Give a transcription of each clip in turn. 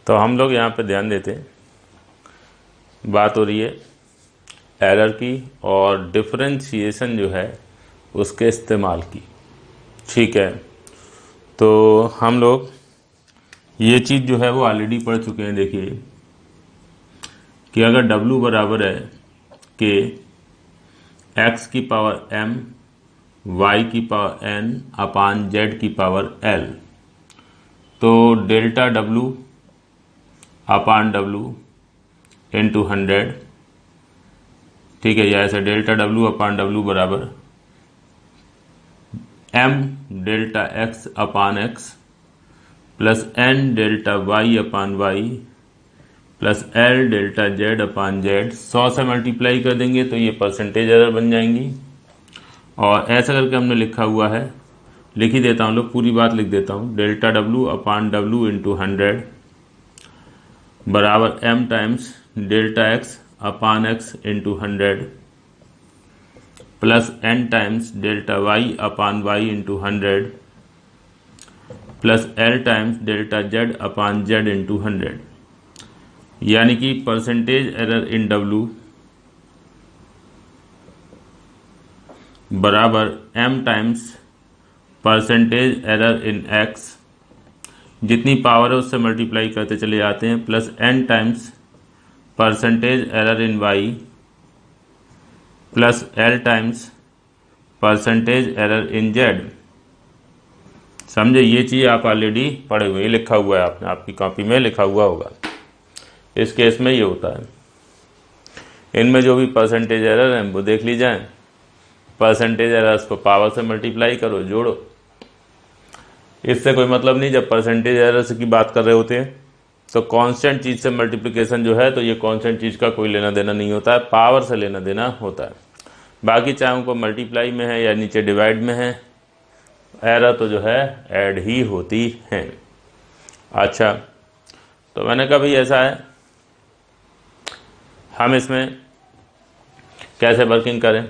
तो हम लोग यहाँ पे ध्यान देते हैं, बात हो रही है एरर की और डिफरेंशिएशन जो है उसके इस्तेमाल की। ठीक है, तो हम लोग ये चीज़ जो है वो ऑलरेडी पढ़ चुके हैं। देखिए कि अगर W बराबर है कि x की पावर m y की पावर n अपान z की पावर l, तो डेल्टा W अपान W इंटू 100, ठीक है, या ऐसे डेल्टा W अपान W बराबर m डेल्टा x अपान x plus n delta y अपान y plus l delta z अपान z। 100 से मल्टीप्लाई कर देंगे तो ये परसेंटेज एरर बन जाएंगी। और ऐसा करके हमने लिखा हुआ है, लिख ही देता हूँ, लोग पूरी बात लिख देता हूँ। डेल्टा W अपान W इंटू 100 बराबर m टाइम्स डेल्टा x अपान x into 100 plus n times delta y अपान y into 100 plus l times delta z अपान z इंटू 100। यानी कि परसेंटेज एरर इन W बराबर m times percentage error in x, जितनी power है उससे multiply करते चले जाते हैं, plus n times percentage error in y plus l times percentage error in z। समझे, ये चीज़ आप ऑलरेडी पढ़े हुए, लिखा हुआ है आपने, आपकी कॉपी में लिखा हुआ होगा। इस केस में ये होता है, इनमें जो भी परसेंटेज एरर हैं वो देख ली जाए। परसेंटेज एरर्स को पावर से मल्टीप्लाई करो, जोड़ो। इससे कोई मतलब नहीं, जब परसेंटेज एरर्स की बात कर रहे होते हैं तो कांस्टेंट चीज़ से मल्टीप्लिकेशन जो है, तो ये कांस्टेंट चीज़ का कोई लेना देना नहीं होता है, पावर से लेना देना होता है। बाकी चाहे उनको मल्टीप्लाई में है या नीचे डिवाइड में है, एरर तो जो है ऐड ही होती है। अच्छा, तो मैंने कहा भाई ऐसा है, हम इसमें कैसे वर्किंग करें,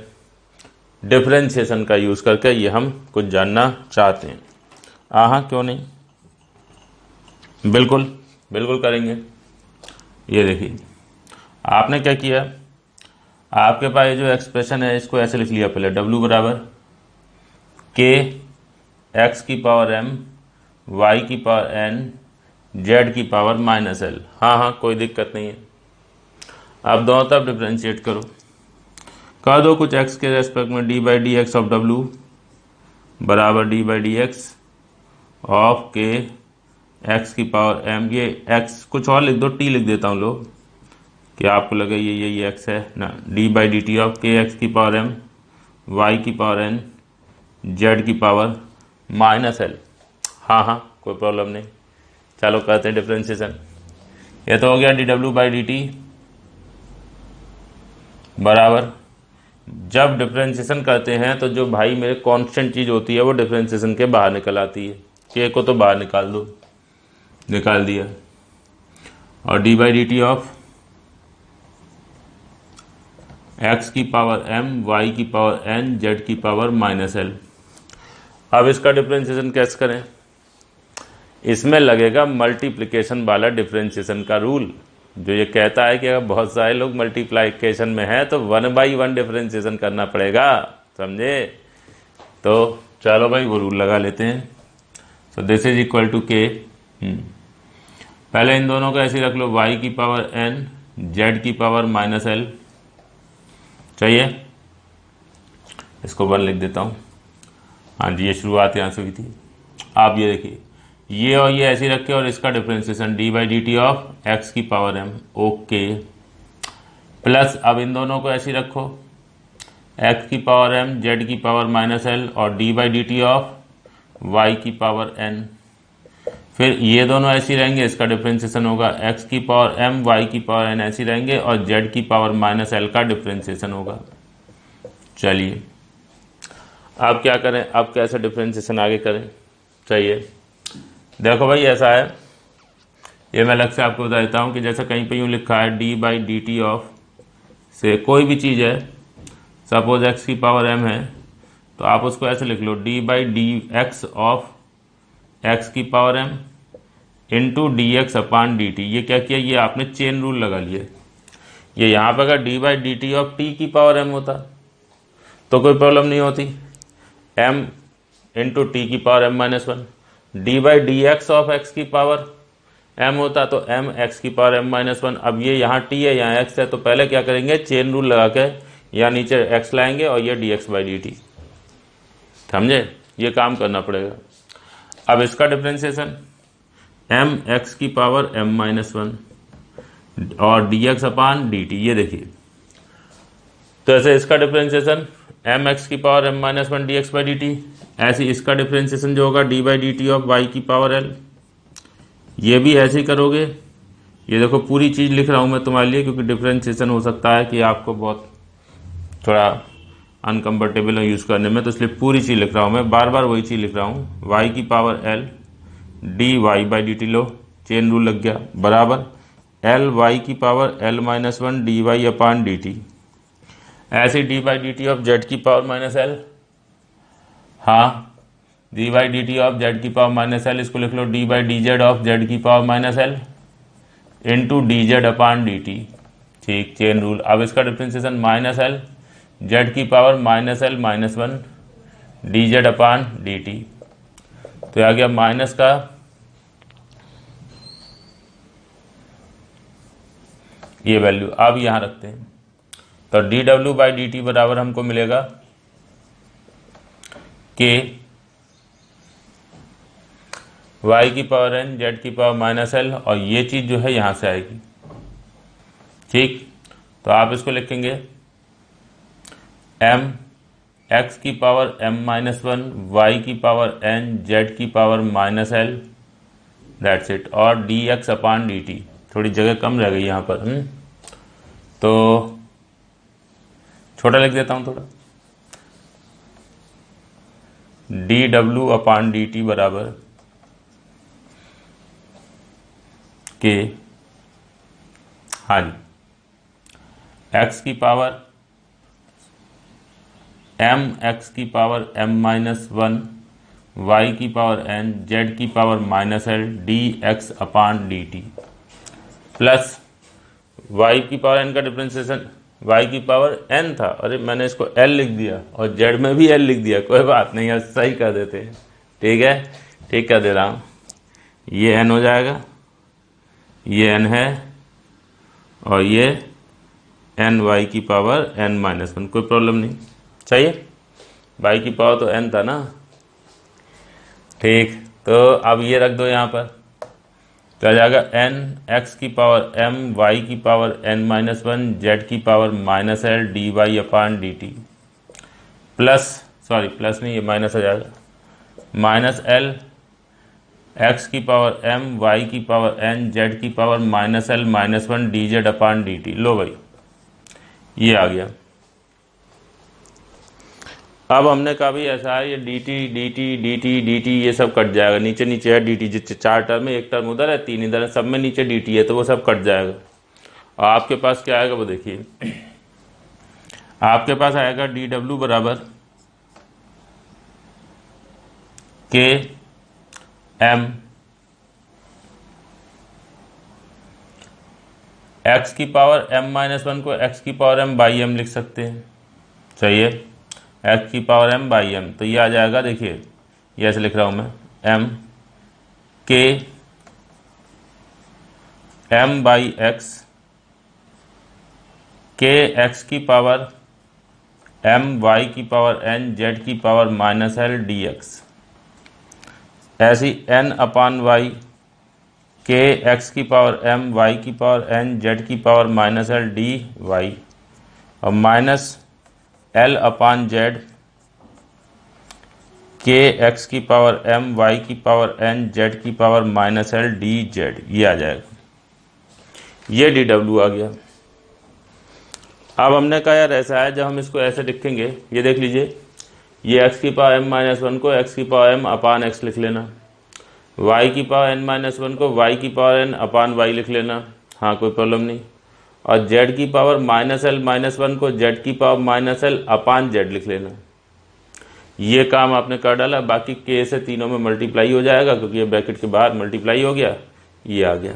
डिफरेंशिएशन का यूज़ करके, ये हम कुछ जानना चाहते हैं। हाँ, क्यों नहीं, बिल्कुल बिल्कुल करेंगे। ये देखिए, आपने क्या किया, आपके पास ये जो एक्सप्रेशन है इसको ऐसे लिख लिया पहले, W बराबर के x की पावर m y की पावर n z की पावर माइनस l। हाँ, कोई दिक्कत नहीं है। अब दोनों तरफ डिफ्रेंशिएट करो, कर दो कुछ x के रेस्पेक्ट में, D by D x of W बराबर d by D x of के x की पावर m। ये x कुछ और लिख दो, t लिख देता हूँ लोग, कि आपको लगे ये x है ना। D by D T of के x की पावर m y की पावर n z की पावर माइनस l। हाँ, कोई प्रॉब्लम नहीं। चलो करते हैं डिफ्रेंशिएशन। ये तो हो गया D W by D T बराबर, जब डिफ्रेंशिएशन करते हैं तो जो भाई मेरे कांस्टेंट चीज़ होती है वो डिफ्रेंशिएशन के बाहर निकल आती है। के को तो बाहर निकाल दो, निकाल दिया। और D by D T of x की पावर m y की पावर n z की पावर माइनस l। अब इसका डिफ्रेंशिएशन कैसे करें, इसमें लगेगा मल्टीप्लिकेशन वाला डिफ्रेंशिएशन का रूल, जो ये कहता है कि अगर बहुत सारे लोग मल्टीप्लिकेशन में हैं तो 1/1 डिफ्रेंशिएशन करना पड़ेगा। समझे, तो चलो भाई वो रूल लगा लेते हैं। So this is equal to के, पहले इन दोनों को ऐसे रख लो, y की पावर n z की पावर माइनस l। चाहिए, इसको 1 लिख देता हूँ। हाँ जी, ये शुरुआत यहाँ से हुई थी। आप ये देखिए, ये और ये ऐसे रखे और इसका differentiation D by D T of X की पावर m। ओके, प्लस अब इन दोनों को ऐसे रखो, x की पावर m z की पावर माइनस l और D by D T of y की पावर n। फिर ये दोनों ऐसे रहेंगे, इसका डिफ्रेंशिएशन होगा x की पावर m y की पावर n ऐसे रहेंगे और z की पावर माइनस l का डिफ्रेंशिएशन होगा। चलिए अब क्या करें, अब कैसे डिफ्रेंशिएशन आगे करें। चाहिए, देखो भाई ऐसा है, ये मैं अलग से आपको बता देता हूँ कि जैसे कहीं पे यूँ लिखा है D by D T of से कोई भी चीज़ है, सपोज x की पावर m है, तो आप उसको ऐसे लिख लो, D by D x of x की power m into D X upon D T. ये क्या किया, ये आपने चेन रूल लगा लिया। ये यहाँ पर अगर D by D T of T की पावर एम होता तो कोई प्रॉब्लम नहीं होती, एम इंटू टी की power M minus one. D by D x of X की पावर एम होता तो एम एक्स की पावर एम माइनस वन। अब ये यहाँ टी है, यहाँ एक्स है, तो पहले क्या करेंगे, चेन रूल लगा के यहाँ नीचे एक्स लाएंगे और ये D X by D T. समझे, ये काम करना पड़ेगा। अब इसका डिफ्रेंसिएशन एम एक्स की पावर एम माइनस वन और D X upon D T, ये देखिए। तो ऐसे इसका डिफ्रेंसिएशन एम एक्स की power M minus one D X by D T. ऐसे इसका डिफ्रेंसिएशन जो होगा D by D T of Y की पावर एल। ये भी ऐसे ही करोगे। ये देखो पूरी चीज़ लिख रहा हूँ मैं तुम्हारे लिए, क्योंकि डिफ्रेंसिएशन हो सकता है कि आपको बहुत थोड़ा अनकम्फर्टेबल है यूज़ करने में, तो इसलिए पूरी चीज़ लिख रहा हूँ मैं, बार बार वही चीज़ लिख रहा हूँ। वाई की power L D Y by D T, लो चेन रूल लग गया, बराबर एल वाई की power L minus one D Y upon D T. ऐसे D by D T of Z की पावर माइनस एल, हाँ D by D T of Z की power minus L, इसको लिख लो D by D Z of Z की power minus L into D Z upon D T. ठीक, chain rule. अब इसका डिफ्रेंसिएशन माइनस एल जेड की power minus L minus one D Z upon D T. तो आ गया minus का ये वैल्यू, अब यहाँ रखते हैं। तो D W by D T बराबर हमको मिलेगा के वाई की पावर एन जेड की पावर माइनस एल, और ये चीज़ जो है यहाँ से आएगी। ठीक, तो आप इसको लिखेंगे एम एक्स की power M minus one Y की पावर एन जेड की power minus L, that's it, और D X upon D T. थोड़ी जगह कम रह गई यहाँ पर, तो छोटा लिख देता हूँ थोड़ा, D W upon D T बराबर के, हाँ जी, एक्स की पावर एम एक्स की power M minus one Y की पावर एन जेड की power minus L D X upon D T, plus Y की पावर एन का डिफ्रेंसिएशन, वाई की पावर एन था, अरे मैंने इसको एल लिख दिया और जेड में भी एल लिख दिया, कोई बात नहीं, सही कर देते हैं। ठीक है, ठीक कर दे रहा हूँ। ये एन हो जाएगा, ये एन है, और ये एन वाई की पावर एन माइनस वन, कोई प्रॉब्लम नहीं चाहिए। वाई की पावर तो एन था ना। ठीक, तो अब ये रख दो यहाँ पर, तो आ जाएगा एन एक्स की पावर एम वाई की power N minus one Z की power minus L D Y upon D T, plus, sorry plus नहीं, ये माइनस आ जाएगा, माइनस एल एक्स की पावर एम वाई की पावर एन जेड की power minus L minus one D Z upon D T. लो भाई, ये आ गया। अब हमने कहा भी ऐसा है, ये D T D T D T D T ये सब कट जाएगा, नीचे नीचे है डी टी, जिससे 4 टर्म है, 1 टर्म उधर है, 3 इधर है, सब में नीचे डी टी है, तो वो सब कट जाएगा। और आपके पास क्या आएगा वो देखिए, आपके पास आएगा डी डब्ल्यू बराबर के एम एक्स की पावर एम माइनस वन को एक्स की पावर एम बाई एम लिख सकते हैं, सही है, एक्स की पावर एम बाई एम। तो ये आ जाएगा, देखिए ये ऐसे लिख रहा हूँ मैं, एम के एम बाई एक्स के एक्स की पावर एम वाई की पावर एन जेड की power minus L D X, ऐसी एन अपान वाई के एक्स की पावर एम वाई की पावर एन जेड की power minus L D Y, और माइनस एल अपान जेड के एक्स की पावर एम वाई की पावर एन जेड की power minus L D Z, ये आ जाएगा। ये डी डब्ल्यू आ गया। अब हमने कहा यार ऐसा है, जब हम इसको ऐसे लिखेंगे, ये देख लीजिए, ये एक्स की पावर एम माइनस वन को एक्स की पावर एम अपान एक्स लिख लेना, वाई की पावर एन माइनस वन को वाई की पावर एन अपान वाई लिख लेना, हाँ कोई प्रॉब्लम नहीं, और जेड की power minus L minus one को जेड की power minus L upon Z लिख लेना। ये काम आपने कर डाला, बाकी के से तीनों में मल्टीप्लाई हो जाएगा, क्योंकि ये ब्रैकेट के बाहर मल्टीप्लाई हो गया, ये आ गया।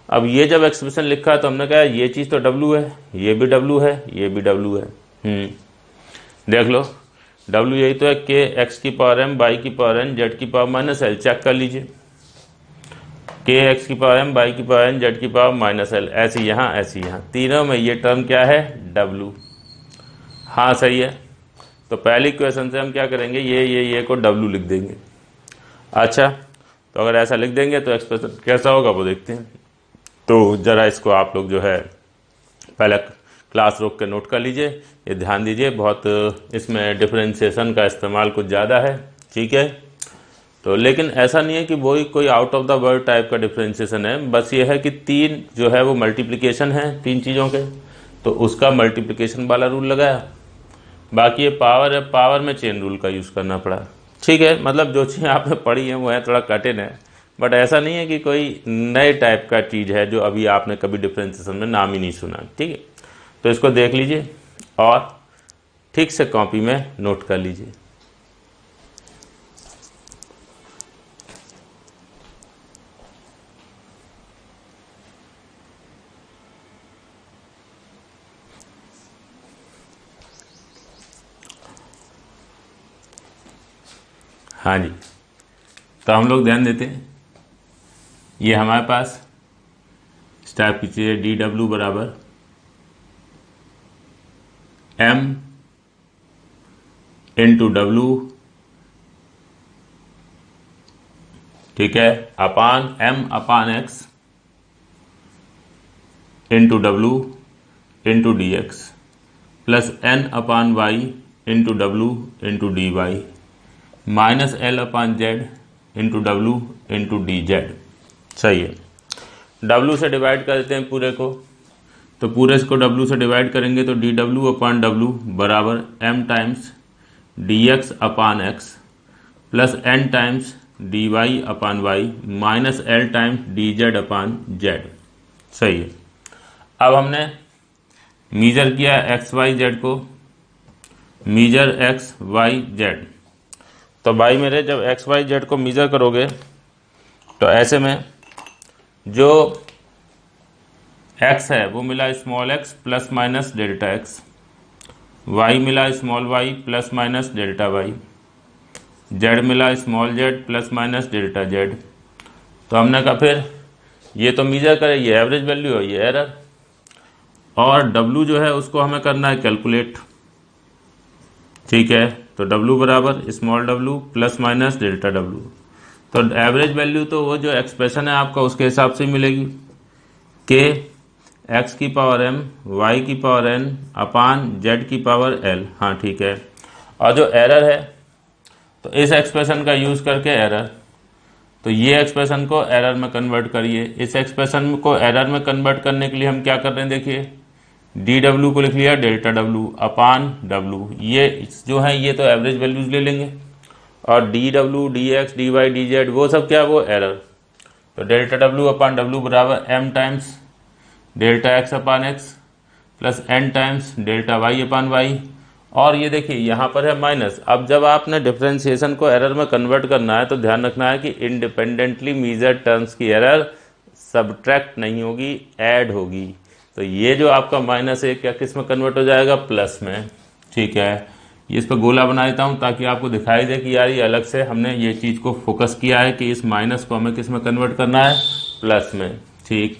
अब ये जब एक्सप्रेशन लिखा है तो हमने कहा ये चीज़ तो W है, ये भी W है, ये भी W है। देख लो W यही तो है, के एक्स की पावर m बाई की पावर n जेड की पावर माइनस एल। चेक कर लीजिए, के एक्स की पावर m बाई की पावर n जेड की पावर माइनस एल, ऐसे यहाँ ऐसे यहाँ, तीनों में ये टर्म क्या है, W। हाँ सही है। तो पहली क्वेश्चन से हम क्या करेंगे, ये को W लिख देंगे। अच्छा, तो अगर ऐसा लिख देंगे तो एक्सप्रेशन कैसा होगा वो देखते हैं। तो ज़रा इसको आप लोग जो है पहले क्लास रोक के नोट कर लीजिए, ये ध्यान दीजिए, बहुत इसमें डिफरेंशिएशन का इस्तेमाल कुछ ज़्यादा है, ठीक है। तो लेकिन ऐसा नहीं है कि वही कोई out of the word type का डिफरेंशिएशन है, बस ये है कि तीन जो है वो मल्टीप्लिकेशन है तीन चीज़ों के, तो उसका मल्टीप्लिकेशन वाला रूल लगाया। बाकी ये पावर है, पावर में चेन रूल का यूज़ करना पड़ा, ठीक है। मतलब जो चीज़ें आपने पढ़ी हैं वो है थोड़ा कठिन है, बट ऐसा नहीं है कि कोई नए टाइप का चीज़ है जो अभी आपने कभी डिफरेंशिएशन में नाम ही नहीं सुना, ठीक है। तो इसको देख लीजिए और ठीक से कॉपी में नोट कर लीजिए। हाँ जी, तो हम लोग ध्यान देते हैं, ये हमारे पास स्टार्ट कीजिए डी डब्ल्यू बराबर m इंटू डब्लू, ठीक है, upon m upon x into W into D x plus n upon y into W into D Y minus l upon z into W into D Z. सही है। W से divide कर देते हैं पूरे को, तो पूरे को W से डिवाइड करेंगे तो डी डब्ल्यू अपान डब्लू बराबर m times D X upon X plus n times D Y upon Y minus l times D Z upon Z. सही है। अब हमने मीजर किया एक्स वाई जेड को, मीजर एक्स वाई जेड। तो भाई मेरे जब एक्स वाई जेड को मीजर करोगे तो ऐसे में जो x है वो मिला small x plus minus delta x, y मिला small y plus minus delta y, z मिला small z plus minus delta z। तो हमने कहा फिर ये तो मीजर करे, ये एवरेज वैल्यू है, ये एरर, और w जो है उसको हमें करना है कैलकुलेट, ठीक है। तो w बराबर small w plus minus delta w। तो एवरेज वैल्यू तो वो जो एक्सप्रेशन है आपका उसके हिसाब से मिलेगी, के एक्स की पावर m वाई की पावर n अपान जेड की पावर l। हाँ ठीक है। और जो एरर है तो इस एक्सप्रेशन का यूज़ करके एरर, तो ये एक्सप्रेशन को एरर में कन्वर्ट करिए। इस एक्सप्रेशन को एरर में कन्वर्ट करने के लिए हम क्या कर रहे हैं, देखिए डी डब्ल्यू को लिख लिया डेल्टा डब्ल्यू अपान डब्ल्यू, ये जो है ये तो एवरेज वैल्यूज ले लेंगे, और D W D x D Y D Z वो सब क्या, वो एरर। तो डेल्टा डब्ल्यू अपान डब्ल्यू बराबर m times delta X upon X plus n times delta Y upon Y, और ये देखिए यहाँ पर है माइनस। अब जब आपने डिफरेंशिएशन को एरर में कन्वर्ट करना है तो ध्यान रखना है कि इंडिपेंडेंटली मीजर्ड टर्म्स की एरर सब्ट्रैक्ट नहीं होगी, ऐड होगी। तो ये जो आपका माइनस है क्या किस में कन्वर्ट हो जाएगा, प्लस में, ठीक है। ये इस पर गोला बना देता हूँ ताकि आपको दिखाई दे कि यार ये अलग से हमने ये चीज़ को फोकस किया है कि इस माइनस को हमें किस में कन्वर्ट करना है, प्लस में, ठीक।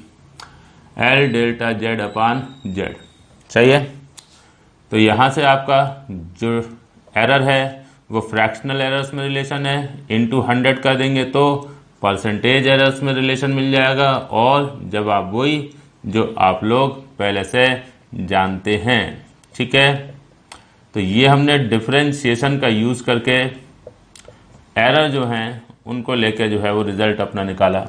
L delta Z upon Z, सही है। तो यहाँ से आपका जो एरर है वो फ्रैक्शनल एरर्स में रिलेशन है, इनटू 100 कर देंगे तो परसेंटेज एरर्स में रिलेशन मिल जाएगा, और जब आप वही जो आप लोग पहले से जानते हैं, ठीक है। तो ये हमने डिफरेंशिएशन का यूज़ करके एरर जो हैं उनको लेके जो है वो रिज़ल्ट अपना निकाला,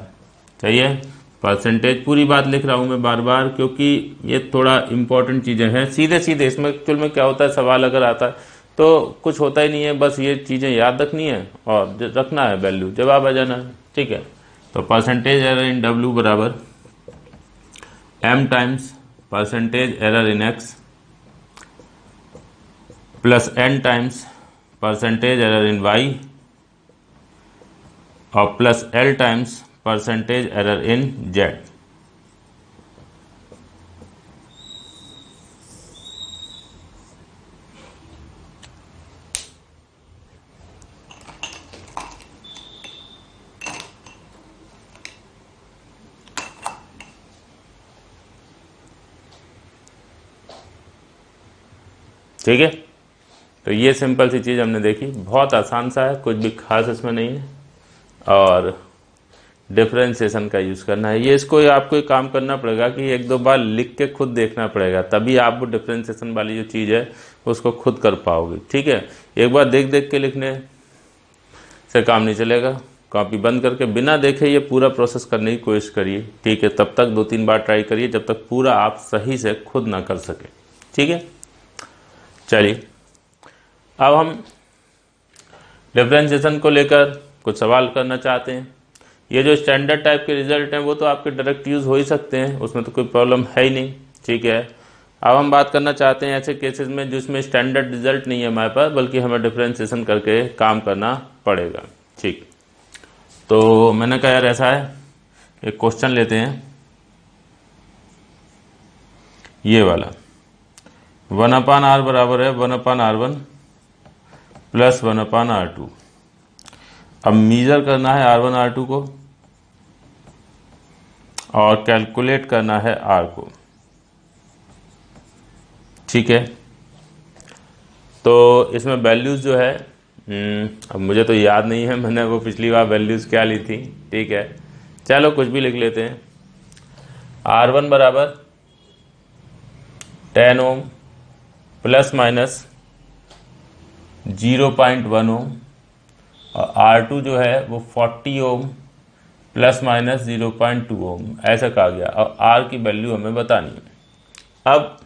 सही है। परसेंटेज पूरी बात लिख रहा हूँ मैं बार बार क्योंकि ये थोड़ा इम्पोर्टेंट चीज़ें हैं। सीधे सीधे इसमें एक्चुअल में क्या होता है, सवाल अगर आता है तो कुछ होता ही नहीं है, बस ये चीज़ें याद रखनी है और रखना है वैल्यू, जवाब आ जाना है, ठीक है। तो परसेंटेज एरर इन डब्ल्यू बराबर m times percentage error in x plus n times percentage error in y और plus l times percentage error in Z. ठीक है, तो ये सिंपल सी चीज़ हमने देखी, बहुत आसान सा है, कुछ भी खास इसमें नहीं है। और डिफरेंशिएशन का यूज़ करना है, ये इसको आपको एक काम करना पड़ेगा कि एक दो बार लिख के खुद देखना पड़ेगा, तभी आप वो डिफरेंशिएशन वाली जो चीज़ है उसको खुद कर पाओगे। ठीक है, एक बार देख देख के लिखने से काम नहीं चलेगा। कॉपी बंद करके बिना देखे ये पूरा प्रोसेस करने की कोशिश करिए। ठीक है, तब तक 2-3 बार ट्राई करिए जब तक पूरा आप सही से खुद ना कर सके। ठीक है, चलिए अब हम डिफरेंशिएशन को लेकर कुछ सवाल करना चाहते हैं। ये जो स्टैंडर्ड टाइप के रिजल्ट हैं वो तो आपके डायरेक्ट यूज़ हो ही सकते हैं, उसमें तो कोई प्रॉब्लम है ही नहीं। ठीक है, अब हम बात करना चाहते हैं ऐसे केसेस में जिसमें स्टैंडर्ड रिजल्ट नहीं है हमारे पास, बल्कि हमें डिफरेंशिएशन करके काम करना पड़ेगा। ठीक, तो मैंने कहा यार ऐसा है, एक क्वेश्चन लेते हैं ये वाला, 1/r बराबर है 1/r1 प्लस 1/r2। अब मीज़र करना है R1 R2 को और कैलकुलेट करना है R को। ठीक है, तो इसमें वैल्यूज़ जो है अब मुझे तो याद नहीं है, मैंने वो पिछली बार वैल्यूज़ क्या ली थी। ठीक है, चलो कुछ भी लिख लेते हैं। R1 बराबर 10 ओम प्लस माइनस 0.1 ओम और R2 जो है वो 40 ओम प्लस माइनस 0.2 ओम, ऐसा कहा गया। और R की वैल्यू हमें बतानी है। अब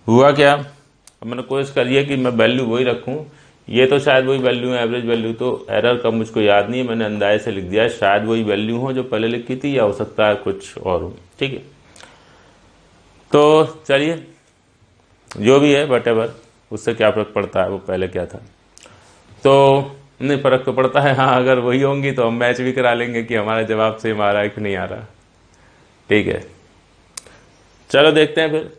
हुआ क्या, अब मैंने कोशिश करी है कि मैं वैल्यू वही रखूं, ये तो शायद वही वैल्यू है एवरेज वैल्यू, तो एरर का मुझको याद नहीं है, मैंने अंदाजे से लिख दिया, शायद वही वैल्यू हो जो पहले लिखी थी या हो सकता है कुछ और हो। ठीक है, तो चलिए जो भी है वटेवर, उससे क्या फ़र्क पड़ता है वो पहले क्या था, तो नहीं फ़र्क तो पड़ता है। हाँ, अगर वही होंगी तो हम मैच भी करा लेंगे कि हमारा जवाब सेम आ रहा है कि नहीं आ रहा। ठीक है, चलो देखते हैं फिर।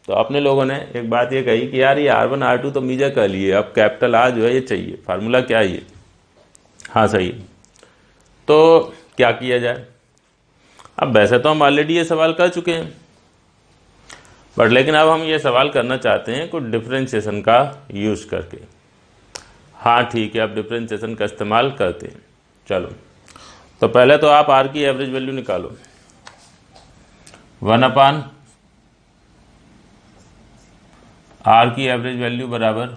तो अपने लोगों ने एक बात ये कही कि यार ये R1 R2 तो मीजर कर लिए, अब कैपिटल R जो है ये चाहिए, फार्मूला क्या है ये। हाँ सही है, तो क्या किया जाए। अब वैसे तो हम ऑलरेडी ये सवाल कर चुके हैं, बट लेकिन अब हम ये सवाल करना चाहते हैं कुछ डिफरेंशिएशन का यूज़ करके। हाँ ठीक है, अब डिफरेंशिएशन का इस्तेमाल करते हैं। चलो, तो पहले तो आप R की एवरेज वैल्यू निकालो। 1/r की एवरेज वैल्यू बराबर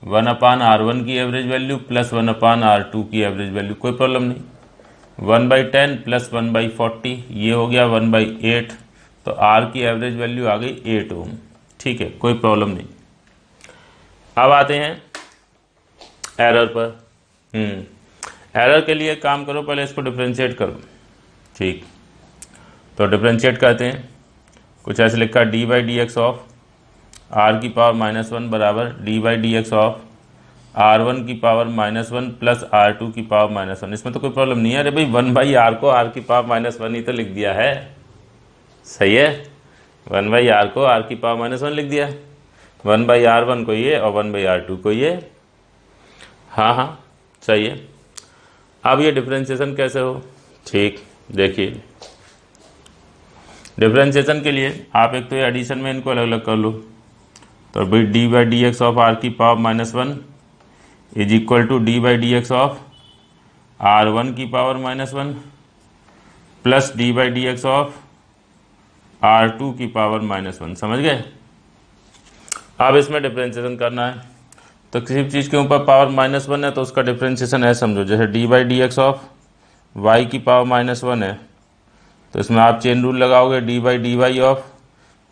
1/r1 की एवरेज वैल्यू प्लस 1/r2 की एवरेज वैल्यू, कोई प्रॉब्लम नहीं। 1/10 प्लस 1/40 ये हो गया 1/8, तो R की एवरेज वैल्यू आ गई 8 ओम। ठीक है, कोई प्रॉब्लम नहीं। अब आते हैं एरर पर। एरर के लिए काम करो, पहले इसको डिफरेंशिएट करो। ठीक, तो डिफरेंशिएट करते हैं, कुछ ऐसे लिखा d/dx ऑफ R की पावर -1 बराबर d/dx ऑफ R1 की पावर -1 प्लस R2 की पावर -1। इसमें तो कोई प्रॉब्लम नहीं है। अरे भाई 1/r को R की पावर -1 ही तो लिख दिया है, सही है। 1/r को R की पावर -1 लिख दिया, 1/r1 को ये और 1/r2 को ये। हाँ हाँ सही है। अब ये डिफरेंशिएशन कैसे हो, ठीक देखिए, डिफरेंशिएशन के लिए आप एक तो ये एडिशन में इनको अलग अलग कर लो, तो भाई d/dx ऑफ R की power -1 is equal to d/dx of R1 की power -1 plus d/dx of R2 की पावर -1। समझ गए। अब इसमें डिफरेंशिएशन करना है, तो किसी भी चीज़ के ऊपर पावर -1 है तो उसका डिफरेंशिएशन है, समझो जैसे d/dx ऑफ y की पावर -1 है, तो इसमें आप चेन रूल लगाओगे, d/dy ऑफ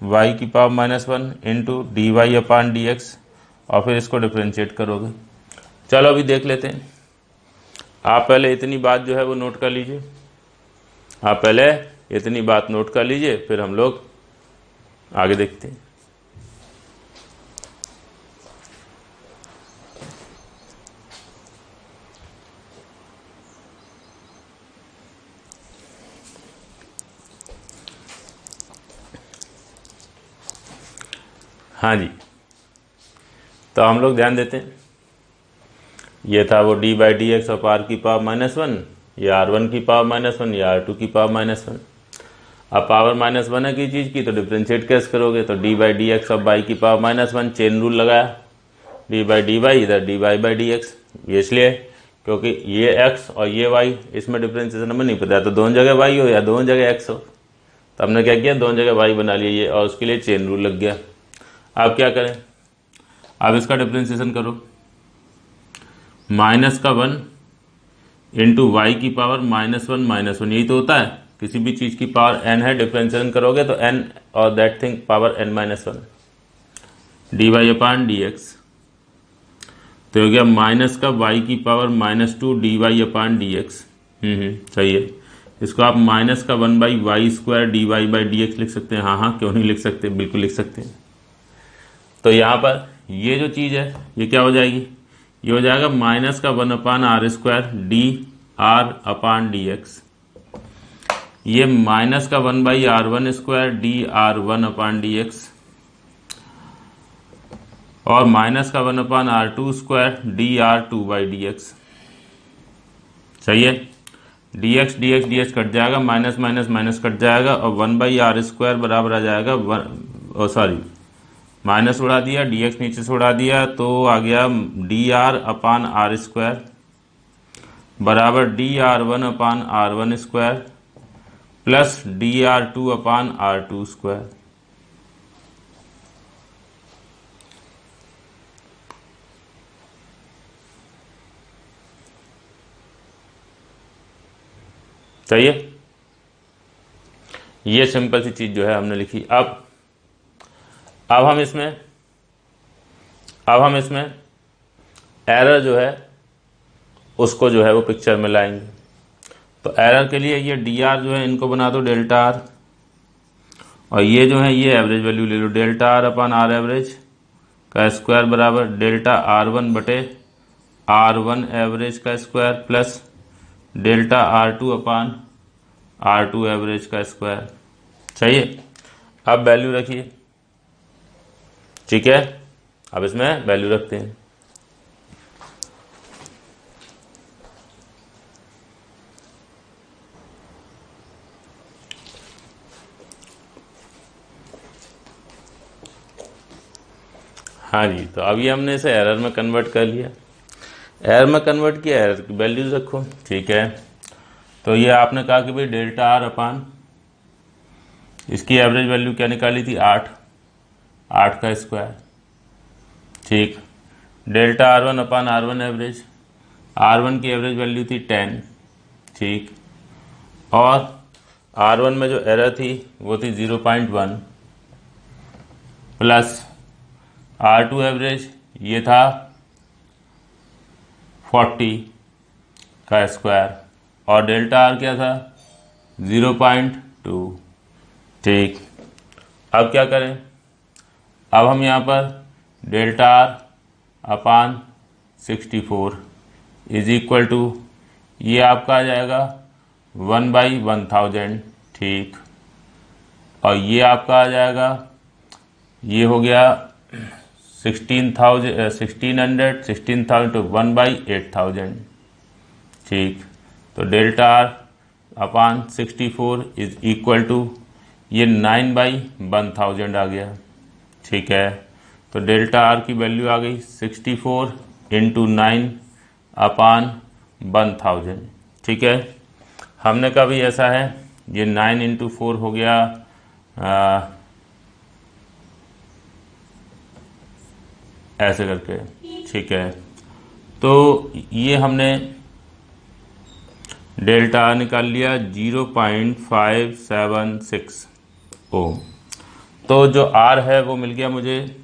y की पावर -1 इंटू dy/dx और फिर इसको डिफरेंशिएट करोगे। चलो अभी देख लेते हैं। आप पहले इतनी बात जो है वो नोट कर लीजिए, आप पहले इतनी बात नोट कर लीजिए, फिर हम लोग आगे देखते हैं। हाँ जी, तो हम लोग ध्यान देते हैं, ये था वो D by D x of R की पावर -1, या R1 की पावर -1 या R2 की पावर -1। अब पावर -1 है की चीज़ की, तो डिफ्रेंशिएट कैसे करोगे, तो D by D x of Y की पावर -1, चेन रूल लगाया, डी बाई डी वाई इधर D Y by D x. ये इसलिए क्योंकि ये x और ये y, इसमें डिफ्रेंशिएशन हमें नहीं पता है, तो दोनों जगह y हो या दोनों जगह x हो, तो हमने क्या किया, दोनों जगह y बना लिया ये, और उसके लिए चेन रूल लग गया। अब क्या करें, अब इसका डिफ्रेंशिएशन करो, -1 इंटू वाई की पावर -1, यही तो होता है, किसी भी चीज़ की पावर n है, डिफ्रेंशिएशन करोगे तो n और that thing power n-1 D Y upon D X, तो हो गया माइनस का y की power -2 D Y upon D x. सही है, इसको आप माइनस का 1/y² D Y by D X लिख सकते हैं। हाँ हाँ, क्यों नहीं लिख सकते, बिल्कुल लिख सकते हैं। तो यहाँ पर ये जो चीज़ है ये क्या हो जाएगी, ये हो जाएगा -1/r² D R upon D x, ये -1/r1² डी R1 अपान डी एक्स, और -1/r2² D R2 by D x. सही है, डी एक्स कट जाएगा, माइनस माइनस माइनस कट जाएगा, और 1/r² बराबर आ जाएगा माइनस उड़ा दिया, डी एक्स नीचे से उड़ा दिया, तो आ गया डी आर अपान R² बराबर डी R1 अपान R1² प्लस डी R2 अपान R2²। सही है, ये सिंपल सी चीज जो है हमने लिखी। अब हम इसमें एरर जो है उसको जो है वो पिक्चर में लाएंगे। तो एरर के लिए ये डी आर जो है इनको बना दो डेल्टा आर, और ये जो है ये एवरेज वैल्यू ले लो, delta are upon are average का स्क्वायर बराबर डेल्टा R1 बटे R1 एवरेज का square plus delta R2 upon R2 average का स्क्वायर। सही है, अब वैल्यू रखिए, ठीक है, अब इसमें वैल्यू रखते हैं। हाँ जी, तो अभी हमने इसे एरर में कन्वर्ट कर लिया, एरर में कन्वर्ट किया, एरर की वैल्यूज रखो, ठीक है। तो ये आपने कहा कि भाई डेल्टा आर अपान, इसकी एवरेज वैल्यू क्या निकाली थी, 8 का स्क्वायर, ठीक। डेल्टा R1 अपान R1 एवरेज, R1 की एवरेज वैल्यू थी 10, ठीक, और R1 में जो एरर थी वो थी 0.1 प्लस R2 एवरेज ये था 40 का स्क्वायर, और डेल्टा आर क्या था 0.2, ठीक। अब क्या करें, अब हम यहाँ पर delta are upon 64 is equal to, ये आपका आ जाएगा 1/1000, ठीक, और ये आपका आ जाएगा, ये हो गया 1600 तो 1/8000, ठीक। तो delta are upon 64 is equal to, ये 9/1000 आ गया, ठीक है। तो डेल्टा आर की वैल्यू आ गई 64 इंटू 9 अपान 1000, ठीक है। हमने कहा भी ऐसा है, ये 9 इंटू 4 हो गया ऐसे करके, ठीक है। तो ये हमने डेल्टा आर निकाल लिया 0.576 ओम। तो जो आर है वो मिल गया मुझे,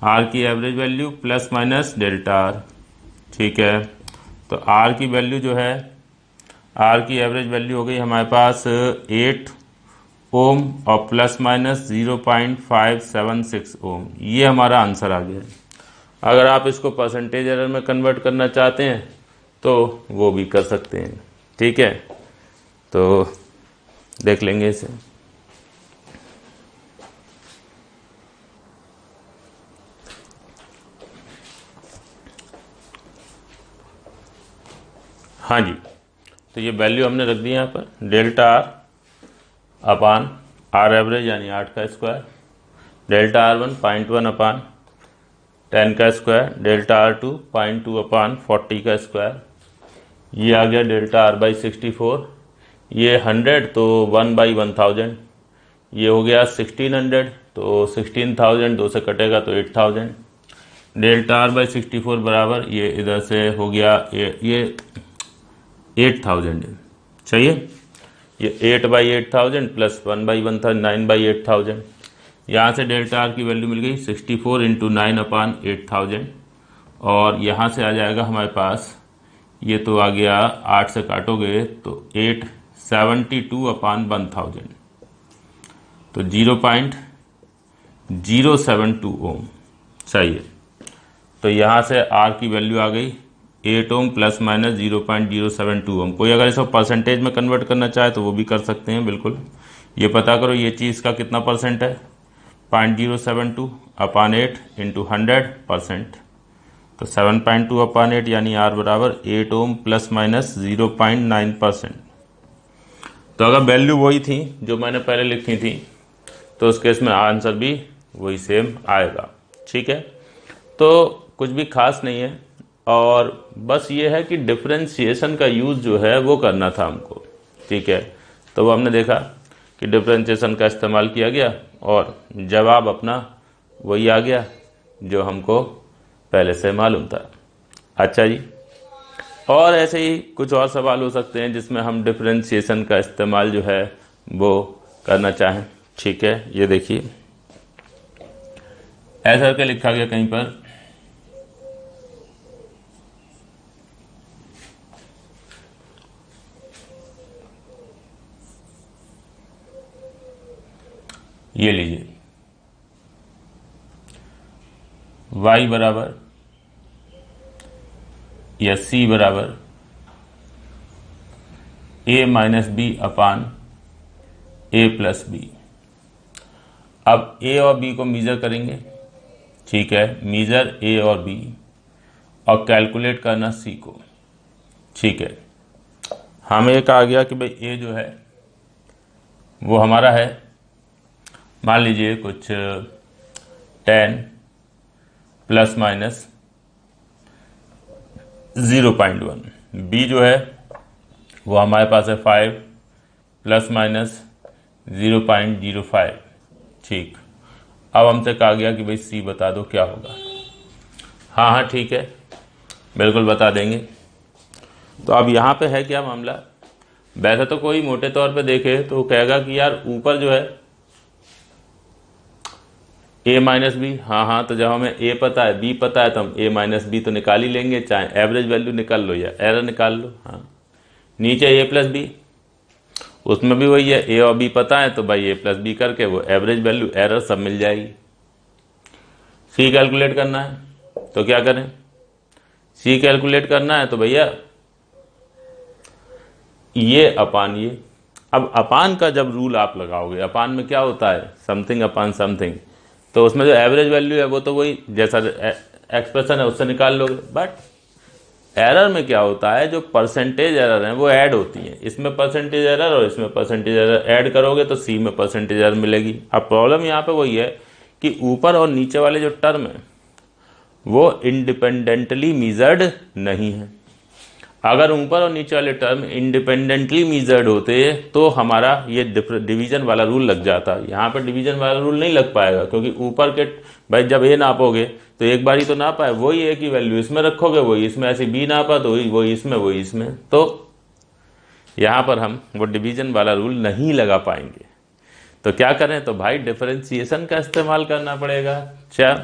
आर की average value plus minus delta R, ठीक है। तो आर की वैल्यू जो है, आर की एवरेज वैल्यू हो गई हमारे पास 8 ओम और प्लस माइनस 0.576 ओम, ये हमारा आंसर आ गया। अगर आप इसको परसेंटेज एरर में कन्वर्ट करना चाहते हैं तो वो भी कर सकते हैं, ठीक है। तो देख लेंगे इसे। हाँ जी, तो ये वैल्यू हमने रख दी यहाँ पर, delta are upon are average यानी 8 का स्क्वायर, डेल्टा आर 1 0.1 अपान 10 का स्क्वायर, डेल्टा आर 2 0.2 अपान 40 का स्क्वायर, ये आ गया डेल्टा आर बाई 64, ये 100 तो 1 बाई 1000, ये हो गया 1600 तो 16,000 2 से कटेगा तो 8000, डेल्टा आर बाई 64 बराबर ये इधर से हो गया ये 8000 है, चाहिए ये 8 बाई 8000 प्लस 1 बाई 1000 9 बाई 8000, यहाँ से डेल्टा आर की वैल्यू मिल गई 64 इंटू 9 अपान 8000, और यहाँ से आ जाएगा हमारे पास, ये तो आ गया 8 से काटोगे तो 872 अपान 1000, तो 0.072 ओम चाहिए। तो यहाँ से आर की वैल्यू आ गई 8 ओम प्लस माइनस 0.072 ओम। कोई अगर इसको परसेंटेज में कन्वर्ट करना चाहे तो वो भी कर सकते हैं, बिल्कुल। ये पता करो ये चीज़ का कितना परसेंट है, 0.072 अपान 8 इंटू 100%, तो 7.2 अपान 8 यानी आर बराबर 8 ओम प्लस माइनस 0.9%। तो अगर वैल्यू वही थी जो मैंने पहले लिखी थी तो उस केस में आंसर भी वही सेम आएगा, ठीक है। तो कुछ भी खास नहीं है, और बस ये है कि डिफरेंशिएशन का यूज़ जो है वो करना था हमको, ठीक है। तो वो हमने देखा कि डिफरेंशिएशन का इस्तेमाल किया गया और जवाब अपना वही आ गया जो हमको पहले से मालूम था। अच्छा जी, और ऐसे ही कुछ और सवाल हो सकते हैं जिसमें हम डिफरेंशिएशन का इस्तेमाल जो है वो करना चाहें, ठीक है। ये देखिए ऐसा करके लिखा गया कहीं पर, ये लीजिए y बराबर या c बराबर a minus B upon a plus B. अब a और b को मीज़र करेंगे, ठीक है, मीज़र a और b, और कैलकुलेट करना c को, ठीक है। हमें एक आ गया कि भाई a जो है वो हमारा है, मान लीजिए कुछ 10 प्लस माइनस 0.1, बी जो है वो हमारे पास है 5 प्लस माइनस 0.05, ठीक। अब हमसे कहा गया कि भाई सी बता दो क्या होगा। हाँ हाँ ठीक है, बिल्कुल बता देंगे। तो अब यहाँ पे है क्या मामला, वैसे तो कोई मोटे तौर पे देखे तो कहेगा कि यार ऊपर जो है a माइनस बी, हाँ, तो जब हमें a पता है b पता है तो हम a माइनस बी तो निकाल ही लेंगे, चाहे एवरेज वैल्यू निकाल लो या एरर निकाल लो। हाँ, नीचे a प्लस बी, उसमें भी वही है, a और b पता है तो भाई a प्लस बी करके वो एवरेज वैल्यू एरर सब मिल जाएगी। c कैलकुलेट करना है तो क्या करें, c कैलकुलेट करना है तो भैया ये अपान ये। अब अपान का जब रूल आप लगाओगे, अपान में क्या होता है, समथिंग अपान समथिंग, तो उसमें जो एवरेज वैल्यू है वो तो वही जैसा एक्सप्रेशन है उससे निकाल लोगे। बट एरर में क्या होता है, जो परसेंटेज एरर है वो ऐड होती है, इसमें परसेंटेज एरर और इसमें परसेंटेज एरर ऐड करोगे तो सी में परसेंटेज एरर मिलेगी। अब प्रॉब्लम यहाँ पे वही है कि ऊपर और नीचे वाले जो टर्म है वो इंडिपेंडेंटली मीजर्ड नहीं है। अगर ऊपर और नीचे वाले टर्म इंडिपेंडेंटली मीजर्ड होते तो हमारा ये डिवीजन वाला रूल लग जाता। यहाँ पर डिवीजन वाला रूल नहीं लग पाएगा, क्योंकि ऊपर के भाई जब ए नापोगे तो एक बार ही तो नापा है, वही ए की वैल्यू इसमें रखोगे, वही इसमें, ऐसे बी नापा तो वही इसमें, वही इसमें, तो यहाँ पर हम वो डिवीजन वाला रूल नहीं लगा पाएंगे। तो क्या करें, तो भाई डिफरेंशिएशन का इस्तेमाल करना पड़ेगा। अच्छा,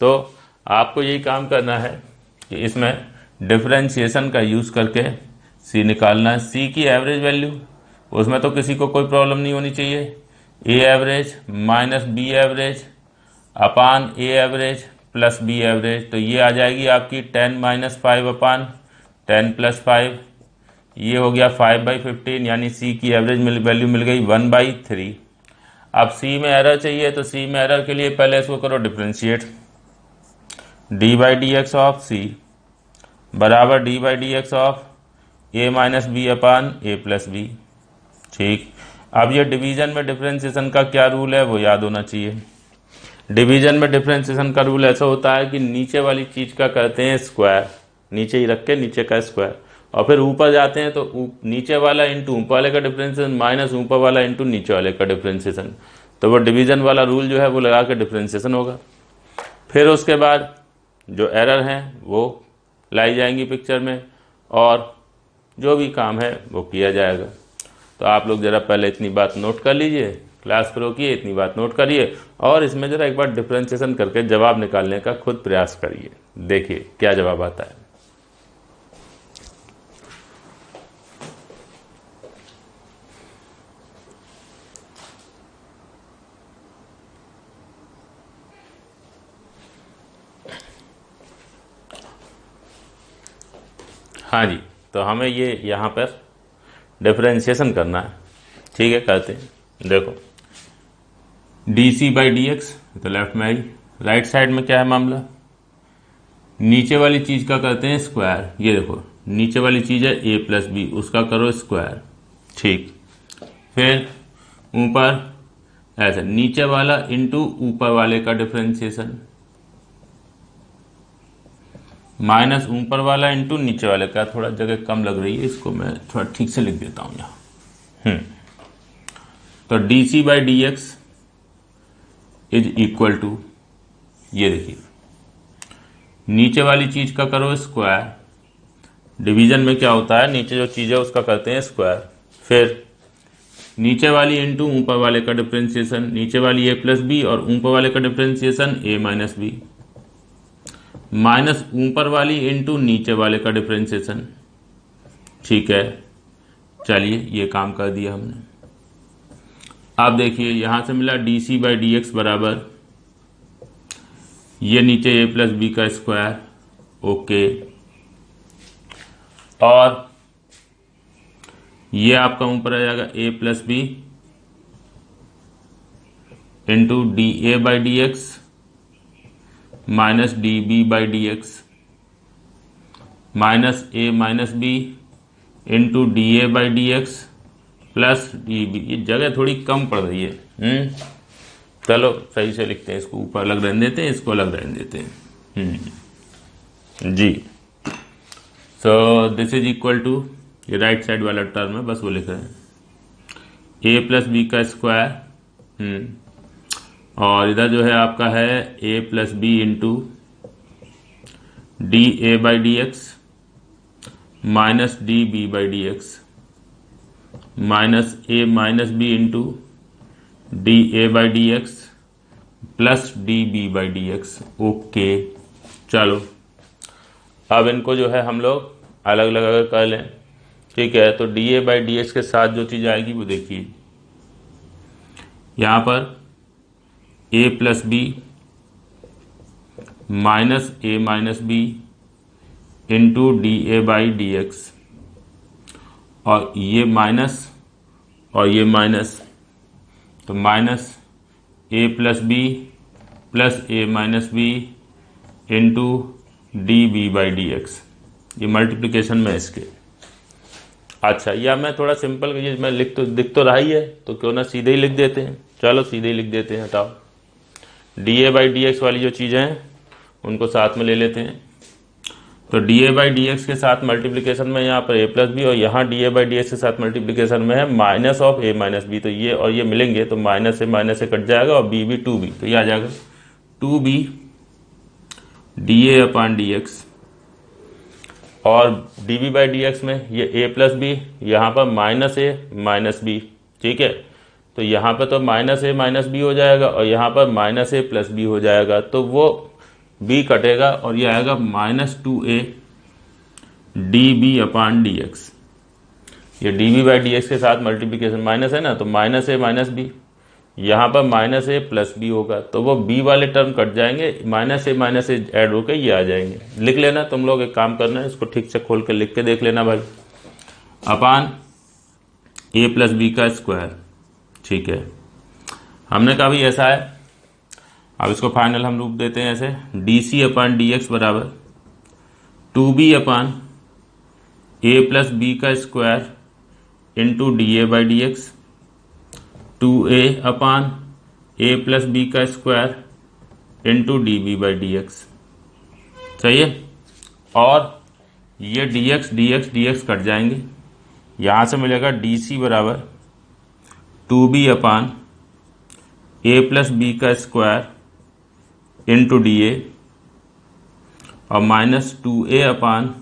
तो आपको यही काम करना है कि इसमें डिफरेंशिएशन का यूज़ करके सी निकालना है। सी की एवरेज वैल्यू, उसमें तो किसी को कोई प्रॉब्लम नहीं होनी चाहिए, A average minus B average upon A average plus B average, तो ये आ जाएगी आपकी 10 माइनस 5 अपान 10 प्लस 5, ये हो गया 5/15, यानी सी की एवरेज वैल्यू मिल गई 1/3। अब सी में एरर चाहिए, तो सी में एरर के लिए पहले इसको करो differentiate, d by D x of c बराबर d by D x of A minus B upon a plus b. ठीक, अब ये डिवीजन में डिफरेंशिएशन का क्या रूल है वो याद होना चाहिए। डिवीजन में डिफरेंशिएशन का रूल ऐसा होता है कि नीचे वाली चीज का करते हैं स्क्वायर, नीचे ही रख के नीचे का स्क्वायर, और फिर ऊपर जाते हैं तो नीचे वाला इंटू ऊपर वाले का डिफरेंशिएशन माइनस ऊपर वाला इंटू नीचे वाले का डिफरेंशिएशन, तो वो डिवीजन वाला रूल जो है वो लगा के डिफरेंशिएशन होगा। फिर उसके बाद जो एरर हैं वो लाई जाएंगी पिक्चर में, और जो भी काम है वो किया जाएगा। तो आप लोग ज़रा पहले इतनी बात नोट कर लीजिए, क्लास को रोकिए, इतनी बात नोट करिए, और इसमें ज़रा एक बार डिफरेंशिएशन करके जवाब निकालने का खुद प्रयास करिए, देखिए क्या जवाब आता है। हाँ जी, तो हमें ये यहाँ पर डिफरेंशिएशन करना है। ठीक है, करते हैं। देखो D C by D X तो लेफ्ट में आई, राइट साइड में क्या है मामला, नीचे वाली चीज़ का करते हैं स्क्वायर। ये देखो नीचे वाली चीज़ है ए प्लस बी, उसका करो स्क्वायर। ठीक, फिर ऊपर ऐसे नीचे वाला इंटू ऊपर वाले का डिफरेंशिएशन, माइनस ऊपर वाला इंटू नीचे वाले का। थोड़ा जगह कम लग रही है, इसको मैं थोड़ा ठीक से लिख देता हूँ यहाँ। तो D C by D X is equal to, ये देखिए नीचे वाली चीज का करो स्क्वायर, डिवीजन में क्या होता है नीचे जो चीज है उसका करते हैं स्क्वायर, फिर नीचे वाली इंटू ऊपर वाले का डिफरेंशिएशन, नीचे वाली ए प्लस बी और ऊपर वाले का डिफरेंशिएशन ए माइनस बी, माइनस ऊपर वाली इंटू नीचे वाले का डिफरेंशिएशन। ठीक है, चलिए ये काम कर दिया हमने। अब देखिए यहां से मिला d C by D x बराबर ये नीचे ए प्लस बी का स्क्वायर, ओके, और ये आपका ऊपर आ जाएगा a plus b into d A by D x minus d b by D x minus a minus b into d A by D x plus d B. ये जगह थोड़ी कम पड़ रही है, चलो सही से लिखते हैं, इसको ऊपर अलग रहने देते हैं, इसको अलग रहने देते हैं। जी, so this is equal to, ये राइट साइड वाला टर्म है बस वो लिख रहे हैं, ए प्लस बी का स्क्वायर, और इधर जो है आपका है a plus b into d A by D x minus d b by D x minus a minus b into d A by D x plus d b by D x. Okay, चलो अब इनको जो है हम लोग अलग अलग अगर कर लें, ठीक है, तो d A by D x के साथ जो चीज़ आएगी वो देखिए, यहाँ पर a plus b minus a minus b into d A by D x, और ये माइनस और ये माइनस, तो minus a plus b plus a minus b into d b by D x, ये मल्टीप्लिकेशन में इसके। अच्छा, या मैं थोड़ा सिंपल, ये मैं दिख तो रहा ही है, तो क्यों ना सीधे ही लिख देते हैं। चलो सीधे ही लिख देते हैं, हटाओ, D A by D x वाली जो चीज़ें हैं उनको साथ में ले लेते हैं। तो d A by D x के साथ मल्टीप्लिकेशन में यहाँ पर ए प्लस बी, और यहाँ D A by D x के साथ मल्टीप्लिकेशन में है minus of A minus B, तो ये और ये मिलेंगे तो माइनस से कट जाएगा, और बी बी टू बी, तो ये आ जाएगा two b d a upon D x, और d b by D x में ये ए प्लस बी, यहाँ पर माइनस ए माइनस बी। ठीक है, तो यहाँ पर तो माइनस ए माइनस बी हो जाएगा, और यहाँ पर माइनस ए प्लस बी हो जाएगा, तो वो b कटेगा और ये आएगा minus two a D b upon D x. ये d b by D x के साथ मल्टीप्लिकेशन माइनस है ना, तो माइनस ए माइनस बी, यहाँ पर माइनस ए प्लस बी होगा, तो वो b वाले टर्म कट जाएंगे, माइनस ए ऐड होकर ये आ जाएंगे। लिख लेना तुम लोग, एक काम करना है, इसको ठीक से खोल के लिख के देख लेना भाई, अपान ए प्लस बी का स्क्वायर। ठीक है, हमने कहा भी ऐसा है, अब इसको फाइनल हम रूप देते हैं ऐसे, d c upon D x बराबर two b upon a plus b का square into d A by D x, 2a upon a plus b का square into d b by D x. सही है। और ये D x d x d x cut जाएंगे, यहाँ से मिलेगा डी सी बराबर 2b upon a plus b का स्क्वायर इंटू डी ए और minus 2a upon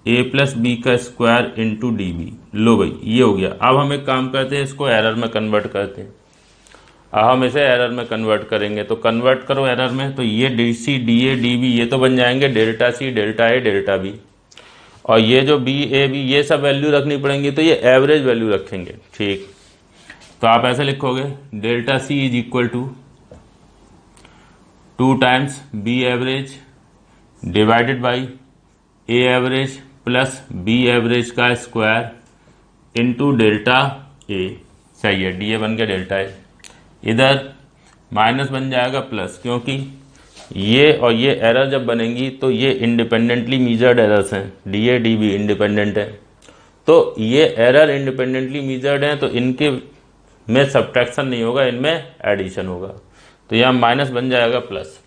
a plus b का स्क्वायर इंटू डी बी। लो भाई ये हो गया। अब हम एक काम करते हैं, इसको एरर में कन्वर्ट करते हैं। अब हम इसे एरर में कन्वर्ट करेंगे, तो कन्वर्ट करो एरर में, तो ये D C D A D B ये तो बन जाएंगे delta C delta A delta B, और ये जो बी ए बी ये सब वैल्यू रखनी पड़ेंगी, तो ये एवरेज वैल्यू रखेंगे। ठीक, तो आप ऐसे लिखोगे delta C is equal to 2 times B average divided by A average plus B average का स्क्वायर इंटू डेल्टा ए। सही है, डी ए बन गया डेल्टा ए। इधर माइनस बन जाएगा प्लस, क्योंकि ये और ये एरर जब बनेंगी तो ये इंडिपेंडेंटली मीजर्ड एरर्स हैं, D A D be independent है, तो ये एरर इंडिपेंडेंटली मीजर्ड हैं, तो इनके में सब्ट्रैक्शन नहीं होगा, इनमें एडिशन होगा। तो यहाँ माइनस बन जाएगा प्लस,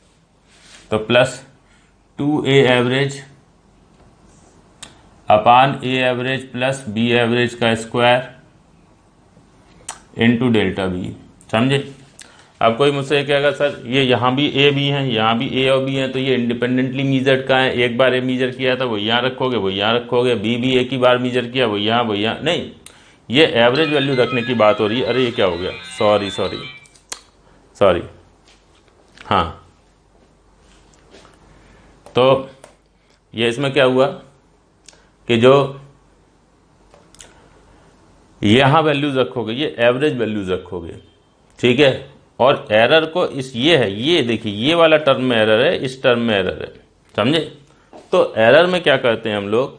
तो plus 2a average upon A average plus B average का स्क्वायर इंटू डेल्टा बी। समझे। अब कोई मुझसे कहेगा सर ये यहाँ भी ए बी हैं, यहाँ भी ए और बी हैं, तो ये इंडिपेंडेंटली मीजर्ड का है, एक बार ए मीजर किया था वो यहाँ रखोगे, वो यहाँ रखोगे, बी भी एक ही बार मीजर किया वो यहाँ नहीं, ये एवरेज वैल्यू रखने की बात हो रही है। अरे ये क्या हो गया, सॉरी। हाँ, तो ये इसमें क्या हुआ कि जो यहाँ वैल्यूज रखोगे ये एवरेज वैल्यूज रखोगे, ठीक है। और एरर को इस ये है, ये देखिए ये वाला टर्म में एरर है, इस टर्म में एरर है, समझे। तो एरर में क्या करते हैं हम लोग,